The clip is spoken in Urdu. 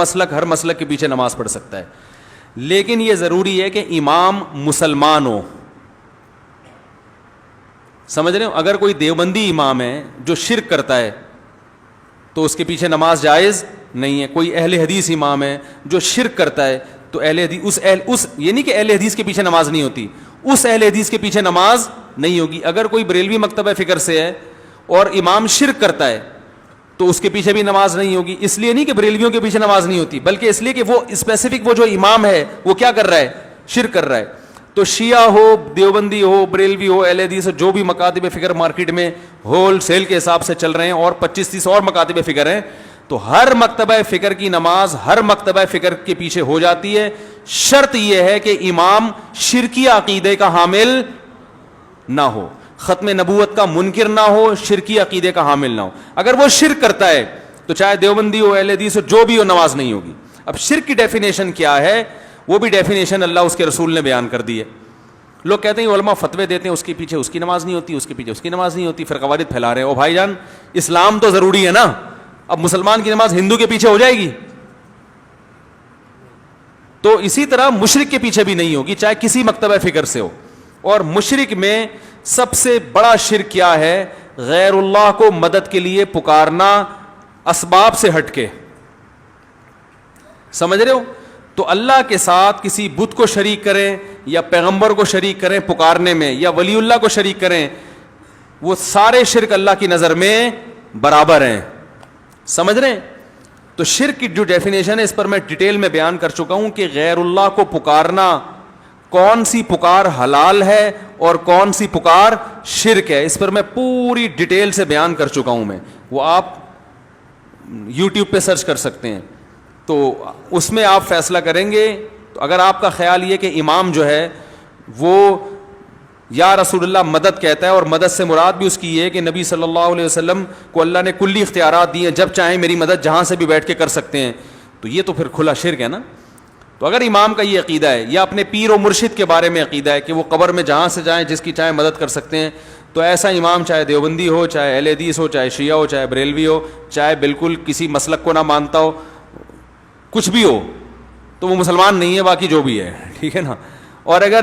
مسلک ہر مسلک کے پیچھے نماز پڑھ سکتا ہے, لیکن یہ ضروری ہے کہ امام مسلمان ہو. سمجھ رہے ہو؟ اگر کوئی دیوبندی امام ہے جو شرک کرتا ہے تو اس کے پیچھے نماز جائز نہیں ہے. کوئی اہل حدیث امام ہے جو شرک کرتا ہے تو اہل حدیث اس یہ نہیں کہ اہل حدیث کے پیچھے نماز نہیں ہوتی, اس اہل حدیث کے پیچھے نماز نہیں ہوگی. اگر کوئی بریلوی مکتبہ فکر سے ہے اور امام شرک کرتا ہے تو اس کے پیچھے بھی نماز نہیں ہوگی. اس لیے نہیں کہ بریلویوں کے پیچھے نماز نہیں ہوتی, بلکہ اس لیے کہ وہ اسپیسیفک وہ جو امام ہے وہ کیا کر رہا ہے, شرک کر رہا ہے. تو شیعہ ہو, دیوبندی ہو, بریلوی ہو, اہل حدیث ہو, جو بھی مکاتب فکر مارکیٹ میں ہول سیل کے حساب سے چل رہے ہیں اور 25-30 اور مکاتب فکر ہیں, تو ہر مکتبہ فکر کی نماز ہر مکتبہ فکر کے پیچھے ہو جاتی ہے. شرط یہ ہے کہ امام شرکی عقیدے کا حامل نہ ہو, ختم نبوت کا منکر نہ ہو, شرکی عقیدے کا حامل نہ ہو. اگر وہ شرک کرتا ہے تو چاہے دیوبندی ہو, اہل حدیث ہو, جو بھی ہو, نماز نہیں ہوگی. اب شرک کی ڈیفینیشن کیا ہے, وہ بھی ڈیفینیشن اللہ اس کے رسول نے بیان کر دی ہے. لوگ کہتے ہیں علماء فتوے دیتے ہیں اس کے پیچھے اس کی نماز نہیں ہوتی, اس کے پیچھے اس کی نماز نہیں ہوتی, پھر قواعد پھیلا رہے ہیں. او بھائی جان, اسلام تو ضروری ہے نا. اب مسلمان کی نماز ہندو کے پیچھے ہو جائے گی؟ تو اسی طرح مشرک کے پیچھے بھی نہیں ہوگی, چاہے کسی مکتبہ فکر سے ہو. اور مشرک میں سب سے بڑا شرک کیا ہے, غیر اللہ کو مدد کے لیے پکارنا اسباب سے ہٹ کے. سمجھ رہے ہو؟ تو اللہ کے ساتھ کسی بت کو شریک کریں یا پیغمبر کو شریک کریں پکارنے میں, یا ولی اللہ کو شریک کریں, وہ سارے شرک اللہ کی نظر میں برابر ہیں. سمجھ رہے ہیں؟ تو شرک کی جو ڈیفینیشن ہے اس پر میں ڈیٹیل میں بیان کر چکا ہوں کہ غیر اللہ کو پکارنا, کون سی پکار حلال ہے اور کون سی پکار شرک ہے, اس پر میں پوری ڈیٹیل سے بیان کر چکا ہوں. وہ آپ یوٹیوب پہ سرچ کر سکتے ہیں, تو اس میں آپ فیصلہ کریں گے. تو اگر آپ کا خیال یہ کہ امام جو ہے وہ یا رسول اللہ مدد کہتا ہے, اور مدد سے مراد بھی اس کی یہ ہے کہ نبی صلی اللہ علیہ وسلم کو اللہ نے کلی اختیارات دیے, جب چاہیں میری مدد جہاں سے بھی بیٹھ کے کر سکتے ہیں, تو یہ تو پھر کھلا شرک ہے نا. تو اگر امام کا یہ عقیدہ ہے, یا اپنے پیر و مرشد کے بارے میں عقیدہ ہے کہ وہ قبر میں جہاں سے جائیں جس کی چاہیں مدد کر سکتے ہیں, تو ایسا امام چاہے دیوبندی ہو, چاہے اہل حدیث ہو, چاہے شیعہ ہو, چاہے بریلوی ہو, چاہے بالکل کسی مسلک کو نہ مانتا ہو, کچھ بھی ہو, تو وہ مسلمان نہیں ہے, باقی جو بھی ہے, ٹھیک ہے نا. اور اگر